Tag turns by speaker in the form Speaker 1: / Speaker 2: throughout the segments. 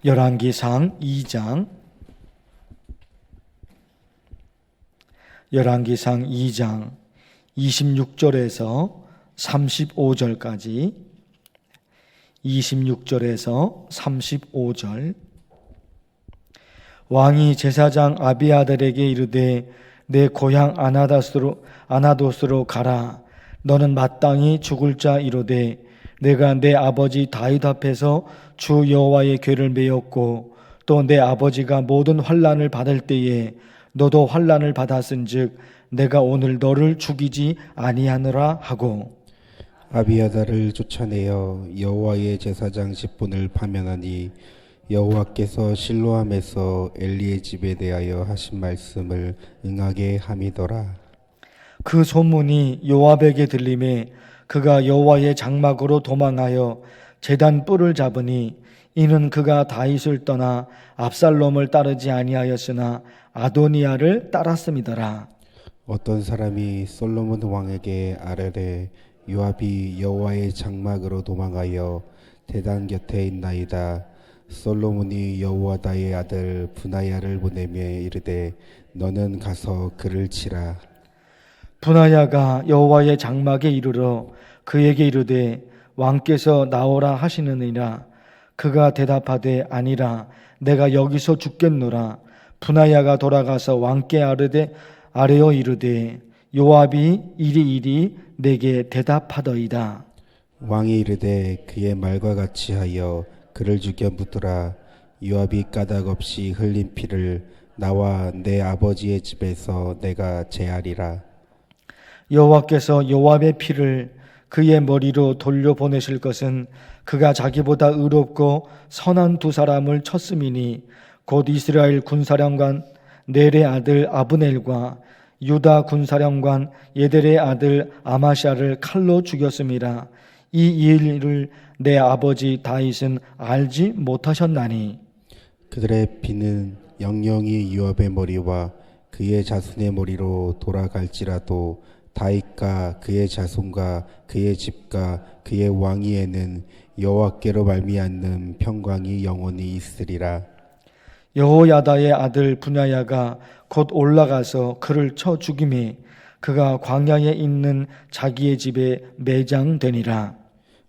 Speaker 1: 열왕기상 2장 26절에서 35절까지 26절에서 35절. 왕이 제사장 아비아달에게 이르되 내 고향 아나돗으로 가라. 너는 마땅히 죽을 자 이르되 내가 내 아버지 다윗 앞에서 주 여호와의 궤를 메었고 또 내 아버지가 모든 환난을 받을 때에 너도 환난을 받았은즉 내가 오늘 너를 죽이지 아니하노라 하고,
Speaker 2: 아비아달을 쫓아내어 여호와의 제사장 직분을 파면하니 여호와께서 실로암에서 엘리의 집에 대하여 하신 말씀을 응하게 함이더라.
Speaker 1: 그 소문이 요압에게 들림에 그가 여호와의 장막으로 도망하여 제단 뿔을 잡으니 이는 그가 다윗을 떠나 압살롬을 따르지 아니하였으나 아도니아를 따랐음이더라.
Speaker 2: 어떤 사람이 솔로몬 왕에게 아뢰되 요압이 여호와의 장막으로 도망하여 대단 곁에 있나이다. 솔로몬이 여호와다의 아들 분하야를 보내며 이르되 너는 가서 그를 치라.
Speaker 1: 분하야가 여호와의 장막에 이르러 그에게 이르되 왕께서 나오라 하시느니라. 그가 대답하되 아니라 내가 여기서 죽겠노라. 분하야가 돌아가서 왕께 아뢰어 이르되 요압이 이리 내게 대답하더이다.
Speaker 2: 왕이 이르되 그의 말과 같이 하여 그를 죽여 묻더라. 요압이 까닭 없이 흘린 피를 나와 내 아버지의 집에서 내가 제하리라.
Speaker 1: 여호와께서 요압의 피를 그의 머리로 돌려보내실 것은 그가 자기보다 의롭고 선한 두 사람을 쳤음이니 곧 이스라엘 군사령관 넬의 아들 아브넬과 유다 군사령관 예델의 아들 아마샤를 칼로 죽였음이라. 이 일을 내 아버지 다윗은 알지 못하셨나니
Speaker 2: 그들의 피는 영영이 요압의 머리와 그의 자손의 머리로 돌아갈지라도 다윗과 그의 자손과 그의 집과 그의 왕위에는 여호와께로 말미암는 평강이 영원히 있으리라.
Speaker 1: 여호야다의 아들 분야야가 곧 올라가서 그를 쳐 죽이매 그가 광야에 있는 자기의 집에 매장되니라.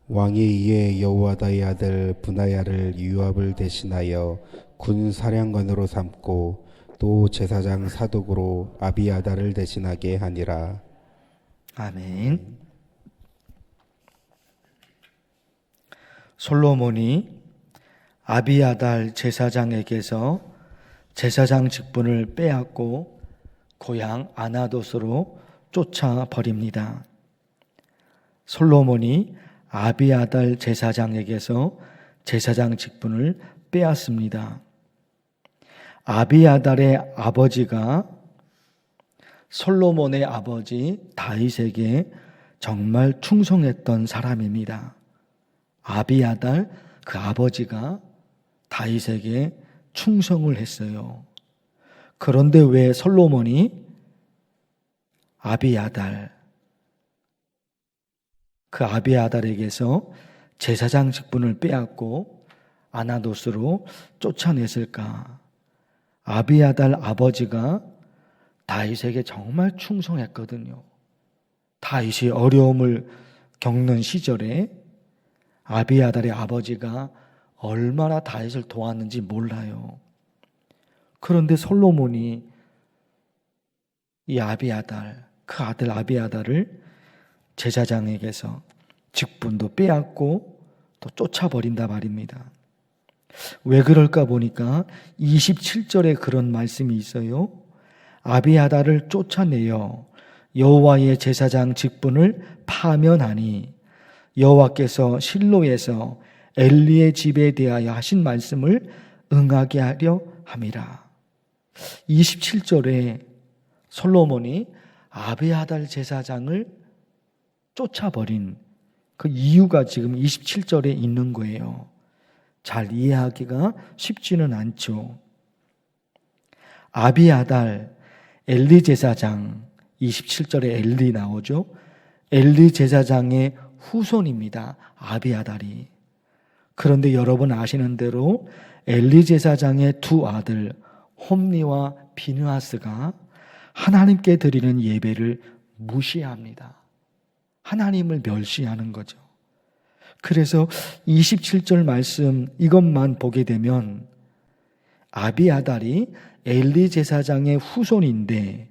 Speaker 2: 왕이 이에 여호와다의 아들 분하야를 요압을 대신하여 군 사령관으로 삼고 또 제사장 사독으로 아비아달을 대신하게 하니라.
Speaker 1: 아멘. 솔로몬이 아비아달 제사장에게서 제사장 직분을 빼앗고 고향 아나돗으로 쫓아버립니다. 솔로몬이 아비아달 제사장에게서 제사장 직분을 빼앗습니다. 아비아달의 아버지가 솔로몬의 아버지 다윗에게 정말 충성했던 사람입니다. 아비아달 그 아버지가 다윗에게 충성을 했어요. 그런데 왜 솔로몬이 그 아비아달에게서 제사장 직분을 빼앗고 아나돗으로 쫓아냈을까? 아비아달 아버지가 다윗에게 정말 충성했거든요. 다윗이 어려움을 겪는 시절에 아비아달의 아버지가 얼마나 다윗을 도왔는지 몰라요. 그런데 솔로몬이 이 아비아달, 그 아들 아비아달을 제사장에게서 직분도 빼앗고 또 쫓아버린다 말입니다. 왜 그럴까 보니까 27절에 그런 말씀이 있어요. 아비아달을 쫓아내어 여호와의 제사장 직분을 파면하니 여호와께서 실로에서 엘리의 집에 대하여 하신 말씀을 응하게 하려 함이라. 27절에 솔로몬이 아비아달 제사장을 쫓아버린 그 이유가 지금 27절에 있는 거예요. 잘 이해하기가 쉽지는 않죠. 아비아달, 엘리 제사장, 27절에 엘리 나오죠. 엘리 제사장의 후손입니다. 아비아달이. 그런데 여러분 아시는 대로 엘리 제사장의 두 아들 홈리와 비느하스가 하나님께 드리는 예배를 무시합니다. 하나님을 멸시하는 거죠. 그래서 27절 말씀 이것만 보게 되면 아비아달이 엘리 제사장의 후손인데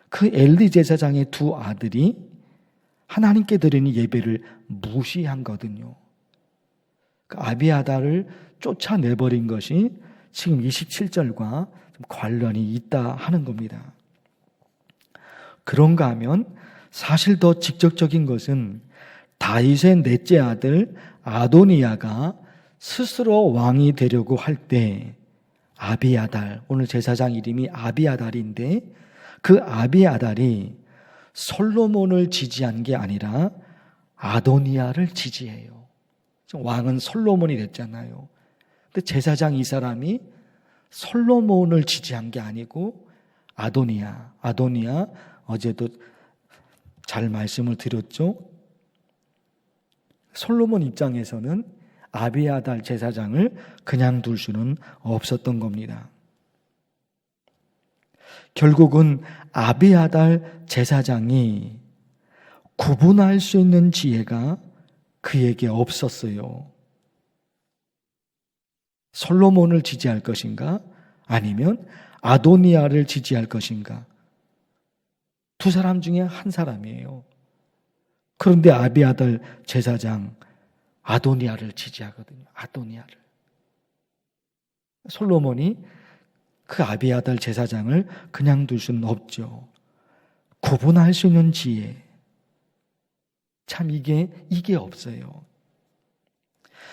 Speaker 1: 그 엘리 제사장의 두 아들이 하나님께 드리는 예배를 무시한 거거든요. 그 아비아달을 쫓아내버린 것이 지금 27절과 좀 관련이 있다 하는 겁니다. 그런가 하면 사실 더 직접적인 것은 다윗의 넷째 아들 아도니아가 스스로 왕이 되려고 할 때 아비아달, 오늘 제사장 이름이 아비아달인데 그 아비아달이 솔로몬을 지지한 게 아니라 아도니아를 지지해요. 왕은 솔로몬이 됐잖아요. 근데 제사장 이 사람이 솔로몬을 지지한 게 아니고 아도니아 어제도 잘 말씀을 드렸죠. 솔로몬 입장에서는 아비아달 제사장을 그냥 둘 수는 없었던 겁니다. 결국은 아비아달 제사장이 구분할 수 있는 지혜가 그에게 없었어요. 솔로몬을 지지할 것인가? 아니면 아도니아를 지지할 것인가? 두 사람 중에 한 사람이에요. 그런데 아비아달 제사장 아도니아를 지지하거든요. 아도니아를. 솔로몬이 그 아비아달 제사장을 그냥 둘 수는 없죠. 구분할 수 있는 지혜. 참 이게 없어요.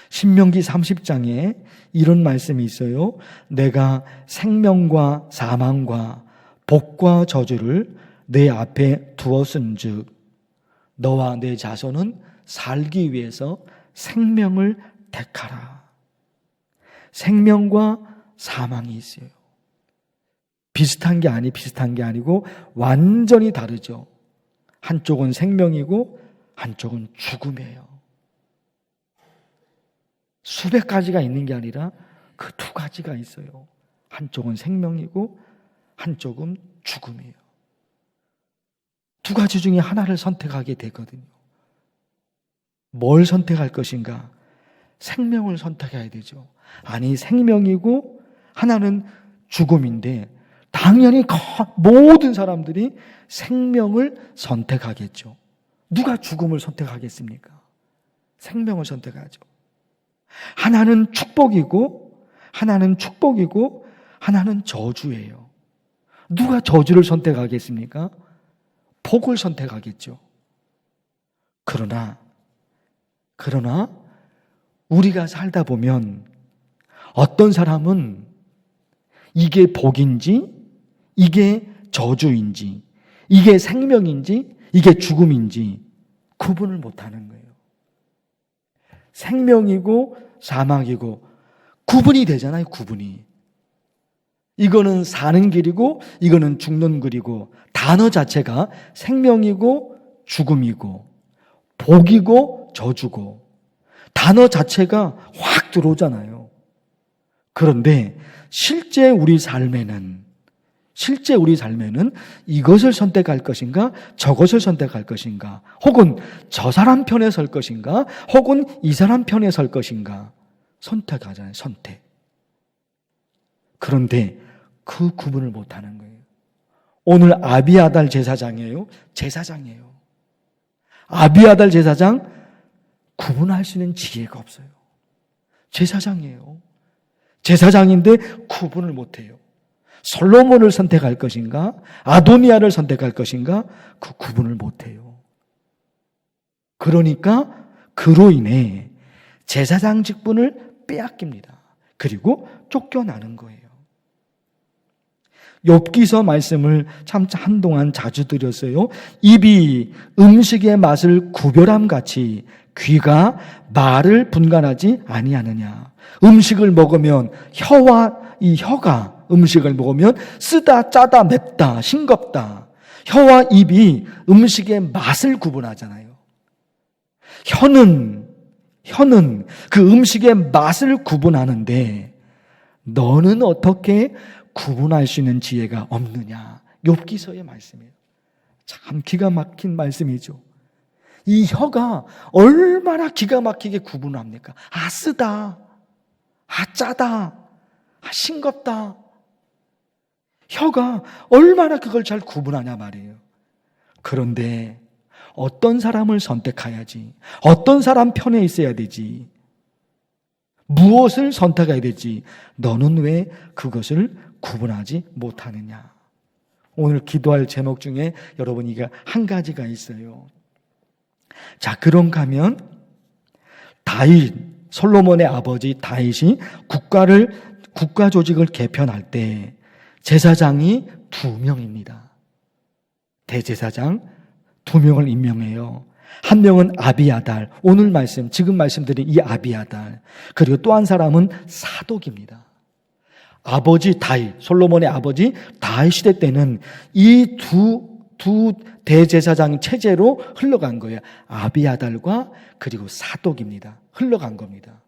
Speaker 1: 신명기 30장에 이런 말씀이 있어요. 내가 생명과 사망과 복과 저주를 내 앞에 두었은즉 너와 내 자손은 살기 위해서 생명을 택하라. 생명과 사망이 있어요. 비슷한 게 아니고 완전히 다르죠. 한쪽은 생명이고 한쪽은 죽음이에요. 수백 가지가 있는 게 아니라 그 두 가지가 있어요. 한쪽은 생명이고 한쪽은 죽음이에요. 두 가지 중에 하나를 선택하게 되거든요. 뭘 선택할 것인가? 생명을 선택해야 되죠. 아니, 생명이고 하나는 죽음인데 당연히 모든 사람들이 생명을 선택하겠죠. 누가 죽음을 선택하겠습니까? 생명을 선택하죠. 하나는 축복이고 하나는 저주예요. 누가 저주를 선택하겠습니까? 복을 선택하겠죠. 그러나 우리가 살다 보면 어떤 사람은 이게 복인지 이게 저주인지 이게 생명인지 이게 죽음인지 구분을 못하는 거예요. 생명이고 사망이고 구분이 되잖아요. 구분이. 이거는 사는 길이고 이거는 죽는 길이고 단어 자체가 생명이고 죽음이고 복이고 저주고 단어 자체가 확 들어오잖아요. 그런데 실제 우리 삶에는 이것을 선택할 것인가 저것을 선택할 것인가 혹은 저 사람 편에 설 것인가 혹은 이 사람 편에 설 것인가 선택하잖아요. 선택. 그런데 그 구분을 못하는 거예요. 오늘 아비아달 제사장이에요. 아비아달 제사장 구분할 수 있는 지혜가 없어요. 제사장이에요. 제사장인데 구분을 못해요. 솔로몬을 선택할 것인가 아도니아를 선택할 것인가 그 구분을 못해요. 그러니까 그로 인해 제사장 직분을 빼앗깁니다. 그리고 쫓겨나는 거예요. 욥기서 말씀을 참 한동안 자주 드렸어요. 입이 음식의 맛을 구별함 같이 귀가 말을 분간하지 아니하느냐. 음식을 먹으면 혀가 음식을 먹으면 쓰다, 짜다, 맵다, 싱겁다. 혀와 입이 음식의 맛을 구분하잖아요. 혀는 혀는 그 음식의 맛을 구분하는데 너는 어떻게 구분할 수 있는 지혜가 없느냐. 욥기서의 말씀이에요. 참 기가 막힌 말씀이죠. 이 혀가 얼마나 기가 막히게 구분합니까? 아, 쓰다. 아, 짜다. 아, 싱겁다. 혀가 얼마나 그걸 잘 구분하냐 말이에요. 그런데 어떤 사람을 선택해야지, 어떤 사람 편에 있어야 되지, 무엇을 선택해야 되지, 너는 왜 그것을 구분하지 못하느냐. 오늘 기도할 제목 중에 여러분 이게 한 가지가 있어요. 자, 그런가 하면 다윗, 솔로몬의 아버지 다윗이 국가 조직을 개편할 때 제사장이 2명입니다. 대제사장 2명을 임명해요. 한 명은 아비아달, 오늘 말씀, 지금 말씀드린 이 아비아달, 그리고 또 한 사람은 사독입니다. 아버지 다윗, 솔로몬의 아버지 다윗 시대 때는 이 두 대제사장 체제로 흘러간 거예요. 아비아달과 그리고 사독입니다. 흘러간 겁니다.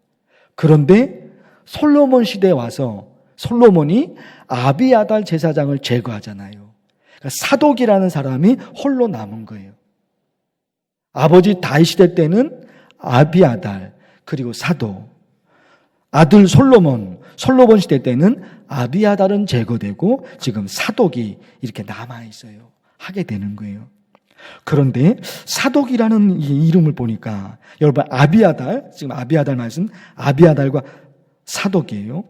Speaker 1: 그런데 솔로몬 시대에 와서 솔로몬이 아비아달 제사장을 제거하잖아요. 그러니까 사독이라는 사람이 홀로 남은 거예요. 아버지 다윗 시대 때는 아비아달 그리고 사독, 아들 솔로몬 시대 때는 아비아달은 제거되고 지금 사독이 이렇게 남아 있어요. 하게 되는 거예요. 그런데 사독이라는 이 이름을 보니까 여러분 아비아달, 지금 아비아달 말씀, 아비아달과 사독이에요.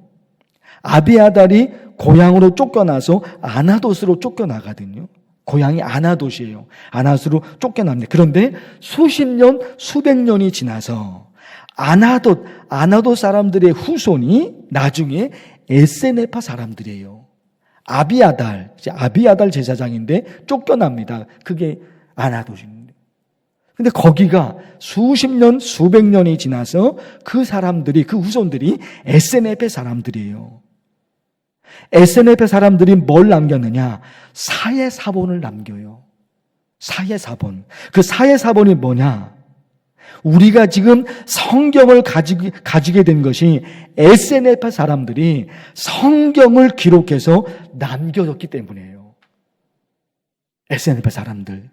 Speaker 1: 아비아달이 고향으로 쫓겨나서 아나돗으로 쫓겨나거든요. 고향이 아나돗이에요. 아나돗으로 쫓겨납니다. 그런데 수십 년, 수백 년이 지나서 아나돗 사람들의 후손이 나중에 에세네파 사람들이에요. 아비아달 제사장인데 쫓겨납니다. 그게 아나돗인데. 근데 거기가 수십 년, 수백 년이 지나서 그 사람들이, 그 후손들이 에세네파 사람들이에요. 에세네파 사람들이 뭘 남겼느냐? 사해사본을 남겨요. 사해사본. 그 사해사본이 뭐냐? 우리가 지금 성경을 가지게 된 것이 에세네파 사람들이 성경을 기록해서 남겨줬기 때문이에요. 에세네파 사람들.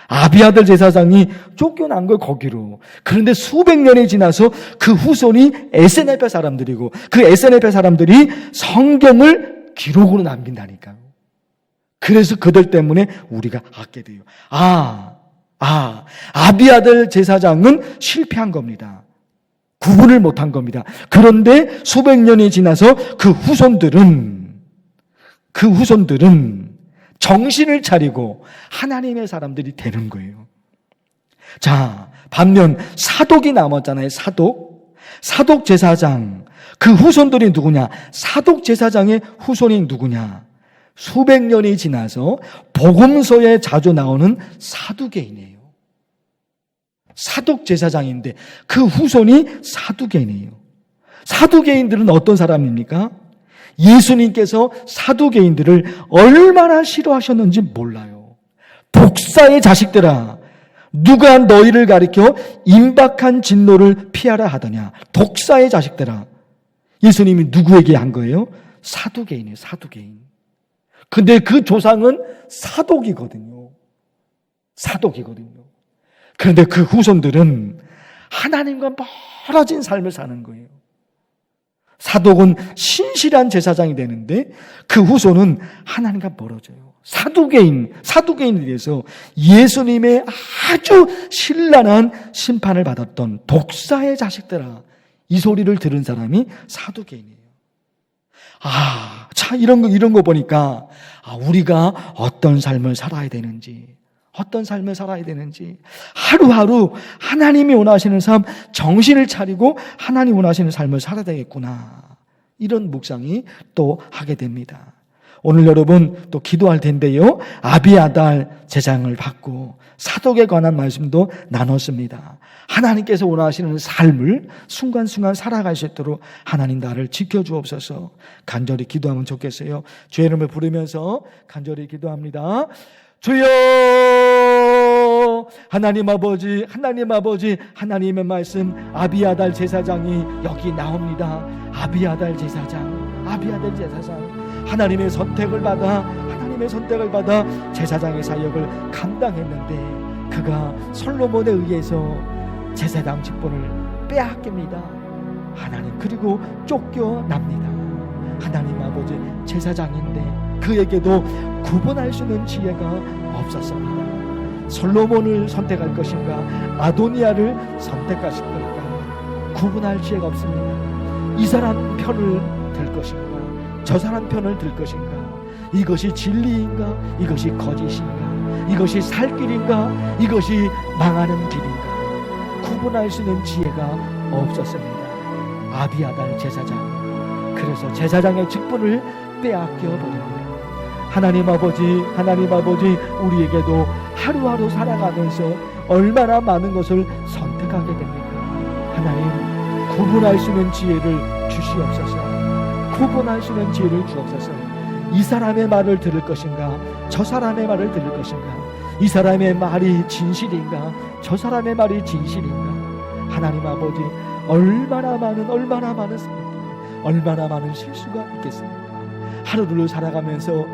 Speaker 1: 아비아들 제사장이 쫓겨난 걸 거기로. 그런데 수백 년이 지나서 그 후손이 에세네파 사람들이고 그 에세네파 사람들이 성경을 기록으로 남긴다니까요. 그래서 그들 때문에 우리가 알게 돼요. 아비아들 제사장은 실패한 겁니다. 구분을 못한 겁니다. 그런데 수백 년이 지나서 그 후손들은 정신을 차리고 하나님의 사람들이 되는 거예요. 자, 반면 사독이 남았잖아요. 사독 제사장. 그 후손들이 누구냐? 사독 제사장의 후손이 누구냐? 수백 년이 지나서 복음서에 자주 나오는 사두개인이에요. 사독 제사장인데 그 후손이 사두개인이에요. 사두개인들은 어떤 사람입니까? 예수님께서 사두개인들을 얼마나 싫어하셨는지 몰라요. 독사의 자식들아, 누가 너희를 가리켜 임박한 진노를 피하라 하더냐. 독사의 자식들아. 예수님이 누구에게 한 거예요? 사두개인이에요. 사두개인. 근데 그 조상은 사독이거든요. 그런데 그 후손들은 하나님과 멀어진 삶을 사는 거예요. 사독은 신실한 제사장이 되는데 그 후손은 하나님과 멀어져요. 사두개인에 대해서 예수님의 아주 신랄한 심판을 받았던 독사의 자식들아, 이 소리를 들은 사람이 사두개인이에요. 이런 거 보니까 우리가 어떤 삶을 살아야 되는지 하루하루 하나님이 원하시는 삶, 정신을 차리고 하나님 원하시는 삶을 살아야 되겠구나. 이런 묵상이 또 하게 됩니다. 오늘 여러분 또 기도할 텐데요. 아비아달 제사장을 받고 사독에 관한 말씀도 나눴습니다. 하나님께서 원하시는 삶을 순간순간 살아갈 수 있도록 하나님 나를 지켜주옵소서. 간절히 기도하면 좋겠어요. 주의 이름을 부르면서 간절히 기도합니다. 주여, 하나님 아버지, 하나님의 말씀, 아비아달 제사장이 여기 나옵니다. 아비아달 제사장, 하나님의 선택을 받아 제사장의 사역을 감당했는데 그가 솔로몬에 의해서 제사장 직분을 빼앗깁니다. 하나님, 그리고 쫓겨납니다. 하나님 아버지, 제사장인데 그에게도 구분할 수 있는 지혜가 없었습니다. 솔로몬을 선택할 것인가, 아도니아를 선택할 것인가, 구분할 지혜가 없습니다. 이 사람 편을 들 것인가, 저 사람 편을 들 것인가, 이것이 진리인가, 이것이 거짓인가, 이것이 살 길인가, 이것이 망하는 길인가, 구분할 수 있는 지혜가 없었습니다. 아비아달 제사장, 그래서 제사장의 직분을 빼앗겨 버립니다. 하나님 아버지, 우리에게도 하루하루 살아가면서 얼마나 많은 것을 선택하게 됩니까? 하나님, 구분할 수 있는 지혜를 주시옵소서. 구분할 수 있는 지혜를 주옵소서. 이 사람의 말을 들을 것인가, 저 사람의 말을 들을 것인가, 이 사람의 말이 진실인가, 저 사람의 말이 진실인가. 하나님 아버지, 얼마나 많은 실수가 있겠습니까? 하루를 살아가면서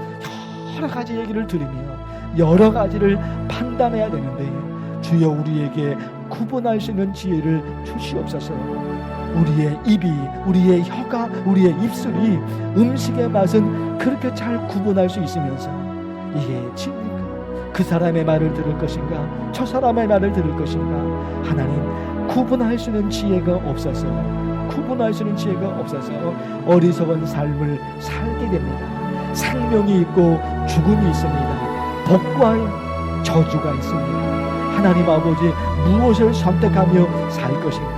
Speaker 1: 여러 가지 얘기를 들으며 여러 가지를 판단해야 되는데 주여, 우리에게 구분할 수 있는 지혜를 주시옵소서. 우리의 입이, 우리의 혀가, 우리의 입술이 음식의 맛은 그렇게 잘 구분할 수 있으면서 이게 진리인가, 그 사람의 말을 들을 것인가, 저 사람의 말을 들을 것인가. 하나님, 구분할 수 있는 지혜가 없어서 어리석은 삶을 살게 됩니다. 생명이 있고 죽음이 있습니다. 복과 저주가 있습니다. 하나님 아버지, 무엇을 선택하며 살 것인가,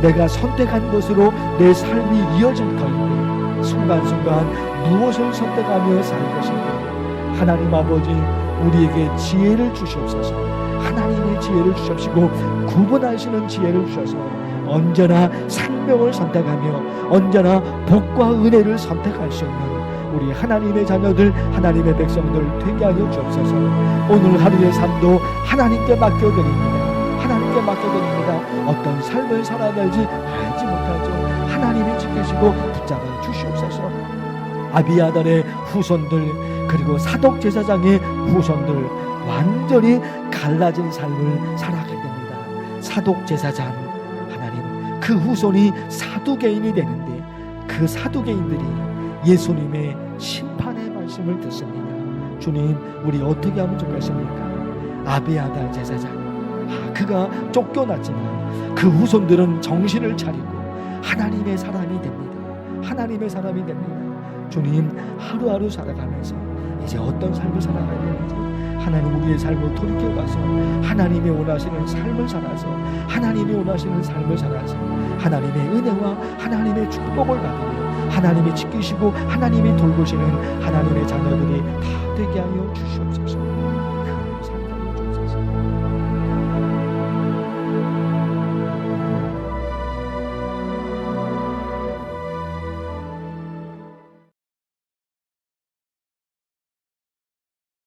Speaker 1: 내가 선택한 것으로 내 삶이 이어질 터인데 순간순간 무엇을 선택하며 살 것인가. 하나님 아버지, 우리에게 지혜를 주시옵소서. 하나님의 지혜를 주십시고 구분하시는 지혜를 주셔서 언제나 생명을 선택하며 언제나 복과 은혜를 선택할 수 있는 우리 하나님의 자녀들, 하나님의 백성들 되게 하여 주옵소서. 오늘 하루의 삶도 하나님께 맡겨드립니다. 어떤 삶을 살아갈지 알지 못하죠. 하나님이 지키시고 붙잡아 주시옵소서. 아비아달의 후손들, 그리고 사독 제사장의 후손들, 완전히 갈라진 삶을 살아가게 됩니다. 사독 제사장, 하나님, 그 후손이 사두개인이 되는데 그 사두개인들이 예수님의 심판의 말씀을 듣습니다. 주님, 우리 어떻게 하면 좋겠습니까? 아비아달 제사장, 그가 쫓겨났지만 그 후손들은 정신을 차리고 하나님의 사람이 됩니다. 주님, 하루하루 살아가면서 이제 어떤 삶을 살아가야 되는지 하나님, 우리의 삶을 돌이켜가서 하나님이 원하시는 삶을 살아서 하나님의 은혜와 하나님의 축복을 받으며 하나님이 지키시고 하나님이 돌보시는 하나님의 자녀들이 다 되게 하여 주시옵소서.